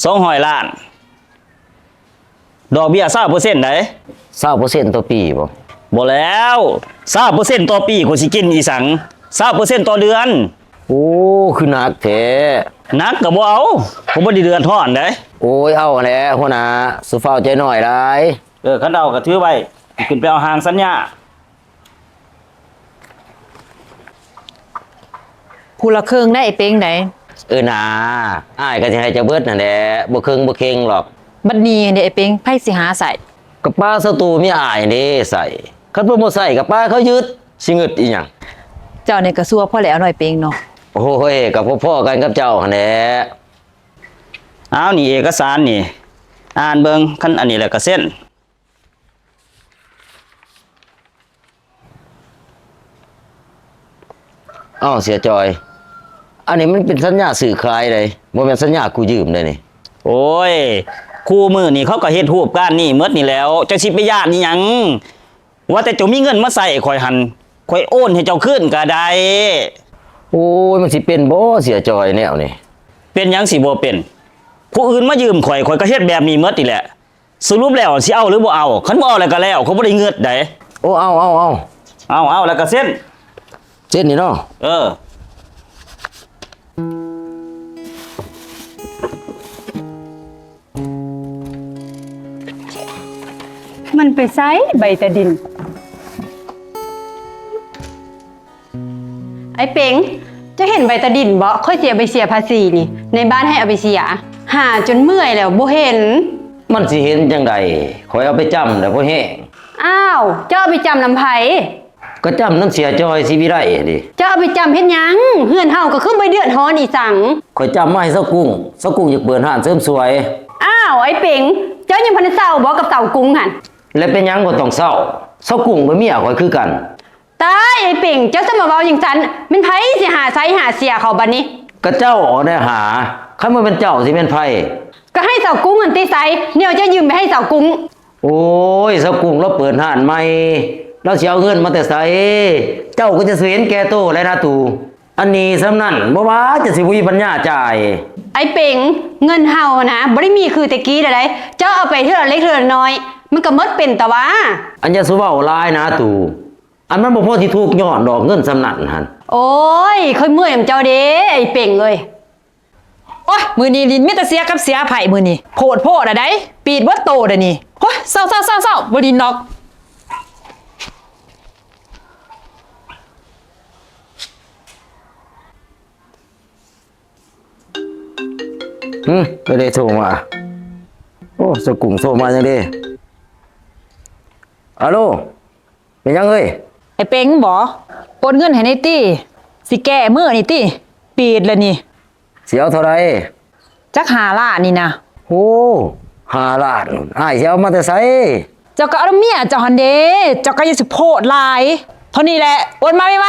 A: 200ล้าน ดอกเบี้ย20%ได้
B: 20%ต่อปีบ่
A: บ่แล้ว20%ต่อปีกูสิกินอีสัง20%ต่อเดือน
B: โอ้คือหนักแท้
A: นักก็บ่เอาผมบ่ได้เดือดร้อนเด้
B: โอ้ยเอาแหละหัวหน้าสุฟ้าวใจหน่อยหลาย
A: คันเอาก็ถือไว้ขึ้นไปเอาหางสัญญา
C: ผู้ละเครื่องได้ไอ้เป็งได
B: นาอ้ายก็สิให้เจ้าเบิดนั่นแหละบ่ครึ่งบ่เค็งหรอก
C: บัดนี้เด้ไอ้เป็งไผสิหาใส่
B: กับป้าสตูมีอ้ายนี่ใส่คันเพิ่นบ่ใส่กับป้าเขายึดสิงึดอีหยัง
C: เจ้านี่ก็ซัวพอแล้วหน่อยเป็งเนาะ
B: โอ้ยกับพ่อๆกันกับเจ้าหั่นแหละ
A: เอานี่เอกสารนี่ อ่านเบิ่งคันอันนี้แหละก็เส้น
B: อ้าวเสียจอย อันนี้มันเป็นสัญญาซื้อขายเลยบ่แม่นสัญญากู้ยืมเลยนี่
A: โอ้ยคู่มือนี่เขาก็เฮ็ดรูปการนี่เมดนี่แล้วจังสิไปญาตินี่หยังว่าแต่เจ้ามีเงินมาใส่ข่อยหันข่อยโอนให้เจ้าคืนก็ได้
B: โอ้ยมันสิเป็นบ่เสียจอยแนวนี่
A: เป็นหยังสิบ่เป็น ผู้อื่นมายืมข่อยก็เฮ็ดแบบนี้เมดนี่แหละ สรุปแล้วสิเอาหรือบ่เอาคันบ่เอาแล้วก็แล้วเขาบ่ได้เงิดได้
B: โอ้เอา
A: เอาแล้วก็เส้น
B: เส้นนี่เนาะ
D: มันไปไซใบตะดิน ไอ้เป็งจะเห็นใบตะดินบ่ค่อยเสียไปเสียภาษีนี่ ในบ้านให้เอาไปเสีย หาจนเมื่อยแล้วบ่เห็น
B: มันสิเห็นจังไดขอยเอาไปจำแล้วบ่แห้ง
D: อ้าว เจ้าเอาไปจำลำไผ
B: ก็จำน้ำเสียจอยสิวิไรดิ
D: เจ้าเอาไปจำเฮ็ดหยังเฮือนเฮาก็คือใบเดือดฮ้อนอีสัง
B: ขอยจำมาให้เซากุ้งอยากเปิดร้านเสริมสวย
D: อ้าวไอ้เป็งเจ้ายังพันเศร้าบ่กับเต่ากรุ้งหั่น
B: และเป็นหยังบ่ต้องเศร้ากุ้งกับเมียข่อยคือกัน
D: ตายไอ้เป็งเจ้าสมาเว้าจังซั่นมันไผสิหาไสหาเสียเขาบัดนี้
B: ก็เจ้าออกได้หาคันบ่เป็นเจ้าสิเป็นไผ
D: ก็ให้เสากุ้งอันติไสเนี่ยเจ้ายืมไปให้เสากุ้ง
B: โอ้ยเซากุ้งเราเปิดร้านใหม่เราสิเอาเงินมาแต่ไสเจ้าก็จะเห็นแก่โตแล้วนะตูอันนี้สำนั้นบ่ว่าจะสิบ่มีปัญญาจ่าย
D: ไอ้เป็งเงินเฮานะบ่ได้มีคือตะกี้ใดๆเจ้าเอาไปเทื่อเล็กเทื่อน้อย มันก็หมดเป็นแต่ว่า
B: อันจะสุเว้าหลายนะตูอันมันบ่พอที่ถูกย้อนดอกเงินสำนั้นหั่น
D: โอ้ยค่อยเมื่อยนำเจ้าเด้ไอ้เป็งเอ้ย
C: โอ้ยมื้อนี้ดินมีแต่เสียกับเสียไผมื้อนี้โพดอะได้ปีดเบิดโตเด้อนี่โอ้ยเศร้าบ่ดินดอก
B: ก็ได้โทรมาโอ้เซากุ้งโทรมาจังได๋อะโลเป็นยังเอ้ย
C: ไอ้เป็งบ่โอนเงินให้ในตี้สิแก้มื้อนี่ติปีดแล้วนี่
B: เสียเอาเท่าไหร่
C: จัก5ล้านนี่นะ
B: โอ้5ล้านอ้ายสิเอามาแต่ไส
C: เจ้าก็เอาเมียเจ้าหันเด้เจ้าก็อย่าสิโพดหลายเท่านี้แหละโอนมาไว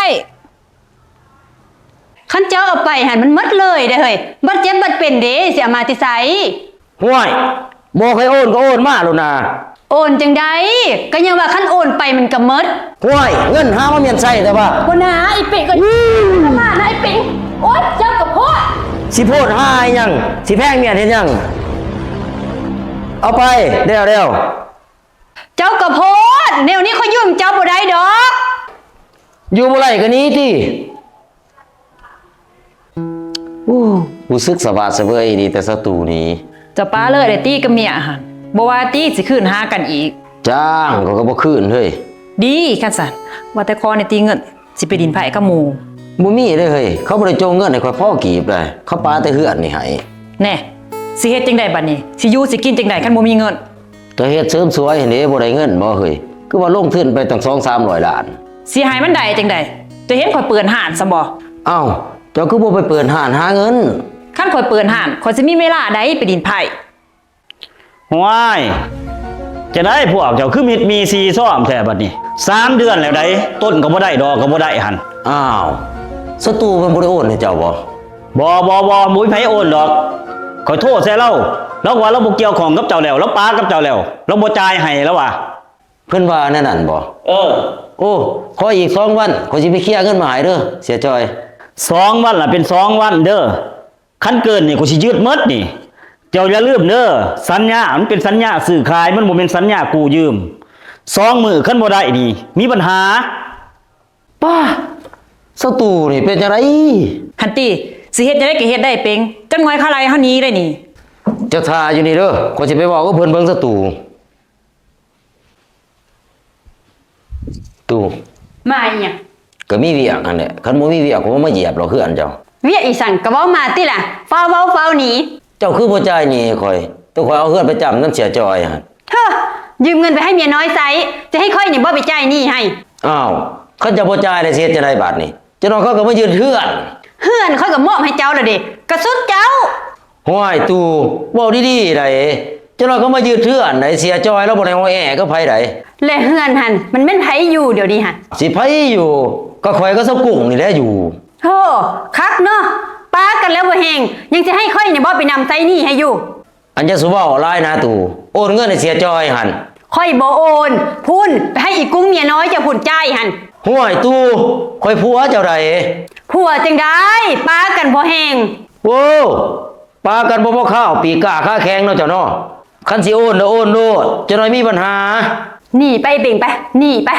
D: คันเจ้าเอาไปหันมันหมดเลยเด้อเฮ้ยบัดเจ็บบัดเป็นเด้สิเอามาติไส
B: ห่วยบอกให้โอนก็โอนมาแล้วนะ
D: โอนจังไดก็ยังว่าคันโอนไปมันก็หมด
B: ห่วยเงินหามาเมียนใส่แต่ว่า
D: บ่นะไอ้เป็งก็มานะไอ้เป็งโอ๊ยเจ้ากับพ่อ
B: สิโพดหาอีหยังสิแพงเมียนเฮ็ดหยังเอาไปเร็ว
D: เจ้ากับโพดแนวนี้เขายุ่มเจ้าบ่ได้ดอก
B: อยู่บ่ไรก็หนี้ติรู้สึกสบายเสบยดีแต่ศัตรูนี้
C: ๆเจ้าป้าเลยได้ตี้กับเมียหันบ่ว่าตี้สิคืนหากันอีก
B: จ้างก็บ่คืนเฮ้ย
C: ดีคันสันว่าแต่คอในตีเงินสิไปดินไผกับหมู่
B: บ่มีเด้เฮ้ยเขาบ่ได้โจงเงินให้ข่อยพ่อกีบเลยเขาปาแต่เฮือนนี่ให้
C: แน่สิเฮ็ดจังไดบัดนี้สิอยู่สิกินจังไดคันบ่มีเงิน
B: แต่เฮ็ดเสริมสวยนี่บ่ได้เงินบ่เฮ้ยคือว่าลงทุนไปตั้ง2-300 ล้าน
C: สิให้มันได้จังไดจะเห็นข่อยเปิดห้านซะบ่
B: เอ้าเจ้าคือบ่ไปเปิดห้านหาเงิน
C: คันข่อยเปิดห้านข่อยสิมีเวลาใดไปดินไผ
A: ว้ายจะได้พวกเจ้าคือมิดมีซีซ่อมแท้บัดนี้3 เดือนแล้วได้ต้นก็บ่ได้ดอกก็บ่ได้หัน
B: อ้าวศัตรูมันบ่ได้โอนให้เจ้าบ่
A: บ่มุ้ยไผโอนดอกขอยโทษใส่เราแล้วว่าเราบ่เกี่ยวของกับเจ้าแล้วเราปากับเจ้าแล้วเราบ่จ่ายให้แล้วว่ะ
B: เพิ่นว่าแน่นั่นบ่
A: เออ
B: โอ้ขออีก2 วันขอยสิไปเคลียร์เงินมาให้เด้อเสียจอย
A: 2 วันล่ะเป็น2 วันเด้อคันเกินนี่กูสิยืดหมดนี่เจ้าอย่าลืมเด้อสัญญามันเป็นสัญญาซื้อขายมันบ่แม่นสัญญากู้ยืม2 มื้อคันบ่ได้นี่มีปัญหา
B: ป้าศัตรูนี่เป็นจังได
C: หันติสิเฮ็ดจังได๋ก็เฮ็ดได้เปงจังน้อยเขาไล่เฮาหนี้ได้นี่
B: เจ้าทาอยู่นี่เด้อขอยสิไปบอกกับเพิ่นเบิ่งศัตรูตู่
D: มาอีหยัง
B: ก็มีเวียกนั่นแหละคันบ่มีเวียกก็บ่มาเหยียบหรอกเฮือนเจ้า
D: เวียอีสั่งก็เว้ามาติล่ะเฝ้าเว้าเฝ้าหนี
B: เจ้าคือบ่จ่ายหนี้ข่อยตัวข่อยเอาเฮือนไปจำนำเสียจอยหั่น
D: เฮ้อยืมเงินไปให้เมียน้อยไซจะให้ค่อยนี่บ่ไปจ่ายหนี้ให้
B: อ้าวคันจะบ่จ่ายได้สิเฮ็ดจังไดบาดนี้เจ้าน้องเขาก็มายืนเฮือน
D: เฮือนค่อยก็มอบให้เจ้าแล้วเด้กระสุดเจ้า
B: ห้วยตู่เว้าดีๆได้เจ้าน้องเขามายืนเฮือนได้เสียจอยแล้วบ่ได้ฮ้อแอก็ไผได้
D: และเฮือนหันมันแม่นไผอยู่เดี๋ยวนี้หัน
B: สิไผอยู่ก็ข่อยก็เซากุ้งนี่แหละอยู่
D: โธ่คักเนาะป้ากันแล้วบ่แฮงยังจะให้ค่อยนี่บ่ไปนำไซหนี้ให้อยู่
B: อันจะสุเว้าหลายนะตู่โอนเงินให้เสียจอยหั่น
D: ค่อยบ่โอนพุ่นไปให้อีกุ้งเมียน้อยเจะพุ่นจ่ายหัน
B: ห้วยตู่ข่อยผัวเจ้าใด
D: ผัวจังได้ป้ากันบ่แฮง
B: โว้ปากันบ่พอข้าวปีกล้าค้าแข็งเนาะเจ้าเนาะคันสิโอนเด้อโอนโลดเจ้าน้อยมีปัญหา
D: หนีไปเบ่งไปหนีไป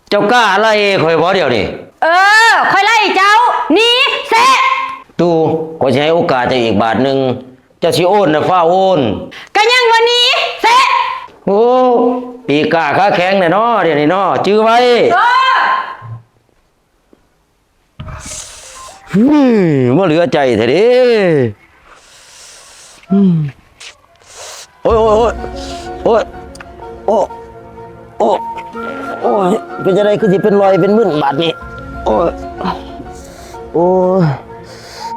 B: เจ้ากล้าไล่ข่อยบ่เดี๋ยวนี้
D: เออค่อยไล่เจ้าหนีเซะ
B: ตู่ข่อยสิให้โอกาสเจ้าอีกบาทหนึงเจ้าสิโอนน่ะฟ้าโอน
D: ก็ยังบ่หนีเซะ
B: โอ้ปีกล้าค้าแข็งแน่เนาะเดี๋ยวนี้เนาะจื้อไว้
D: เออ
B: บ่เหลือใจแท้เด้โอ้ยโอ้ยโอ้ยโอ้ยโอ้ยเป็นจังไดคือสิเป็นรอยเป็นมึนบาดนี้โอ้ยโอ้ย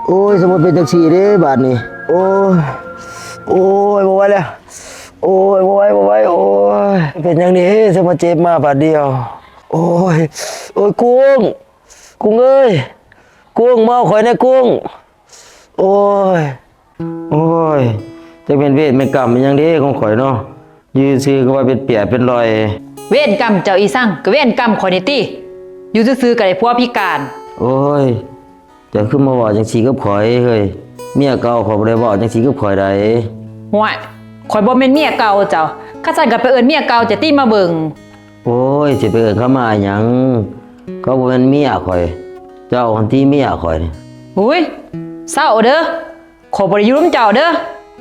B: โอ้ยสมมุติเป็นจังซี่เด้บาดนี้โอ้ยโอ้ยบ่ไหวแล้วโอ้ยบ่ไหวโอ้ยเป็นจังนี้สมมุติเจ็บมาบาดเดียวโอ้ยโอ้ยกุ้งเอ้ยกุ้งเมาข่อยนะกุ้งโอ้ยโอ้ยจะเป็นเวทเป็นกรรมเป็นหยังเด้ของข่อยเนาะยืนซื่อก็ว่าเป็นเปียเป็นรอย
C: เวรกรรมเจ้าอีสั่งก็เวรกรรมข่อยนี่ติอยู่ซื่อๆก็ได้ผัวพิการ
B: โอ้ยจะขึ้นมาบอกจังสีกับข่อยเฮ้ยเมียเก่าเขาบ่ได้บอกจังสีกับข่อยได้
C: ห่วยข่อยบ่แม่นเมียเก่าเจ้าข้าสั่นก็ไปเอิ้นเมียเก่าจะติมาเบิ่ง
B: โอ้ยสิไปเอิ้นเขามาหยังเขาบ่แม่นเมียข่อย เจ้าคนที่เมียข่อยนี่
C: อุ้ยเศร้าเด้อขอยบ่ได้อยู่นำเจ้าเด้อ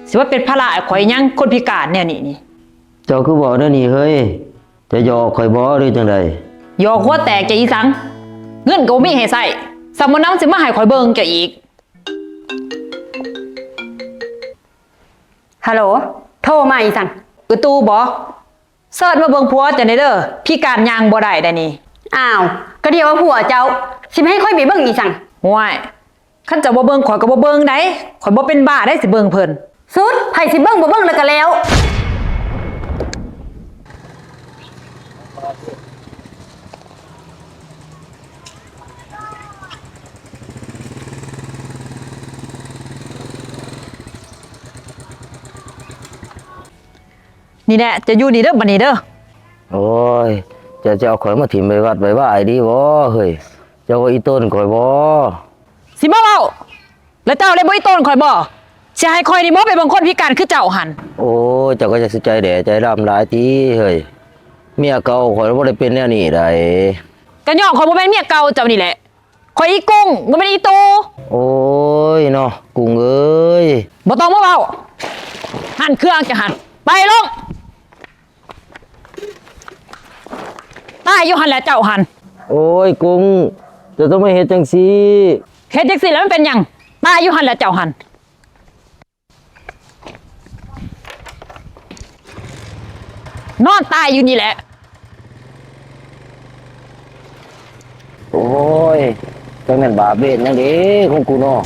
C: สิว่าเป็นภาระให้ข่อยหยังคนพิการแนวนี้นี่
B: เจ้าคือบอกเด้อนี่เฮ้ยจะหยอกข่อยบ่หรือจังได
C: ยอหัวแตกจะอีสังเงินก็บ่มีให้ใช้สมมุตินำสิมาให้ข่อยเบิ่งเจ้าอีก
D: ฮัลโหลโทรมาอีสั่ง
C: ตู้บ่เสิร์ชมาเบิ่งผัวจังได๋เด้อพิการย่างบ่ได้ได้นี่
D: อ้าวก็เดียวว่าผัวเจ้าสิให้ค่อยไปเบิ่งอีสั่ง
C: ห่วยคันเจ้าบ่เบิ่งข่อยก็บ่เบิ่งได้ข่อยบ่เป็นบ้าได้สิเบิ่งเพิ่น
D: สุดไผสิเบิ่งบ่เบิ่งแล้วก็แล้ว
C: นี่แหละจะอยู่นี่เด้อบัดนี้เด้อ
B: โอ้ยจะเอาข่อยมาถิ่มไปวัดไปว่าไอ้ดีบ่เฮ้ยเจ้าว่าอีต้นข่อยบ่
C: สิมาเว้าแล้วเจ้าเลยบ่อีต้นข่อยบ่สิให้ข่อยนี่บ่ไปเบิ่งคนพิการคือเจ้าหั่น
B: โอ้ยเจ้าก็จะสิใจแด่ใจดำหลายติเฮ้ยเมียเก่าข่อยบ่ได้เป็นแนวนี้ได้
C: ก็ย้อนข่อยบ่แม่นเมียเก่าเจ้านี่แหละข่อยอีกุ้งบ่แม่นอีตู
B: โอ้ยเนาะกุ้งเอ้ย
C: บ่ต้องมาเว้าหั่นเครื่องจะหั่นไปลง ตายอยู่หันแหละเจ้าหัน
B: โอ้ยกุ้งจะต้องไม่เฮ็ดจังซี่
C: เฮ็ดจังซี่แล้วมันเป็นหยังตายอยู่หันแหละเจ้าหันนอนตายอยู่นี่แหละ
B: โอ้ยจังนั้นบาปเวรยังเด้ของกูเนาะ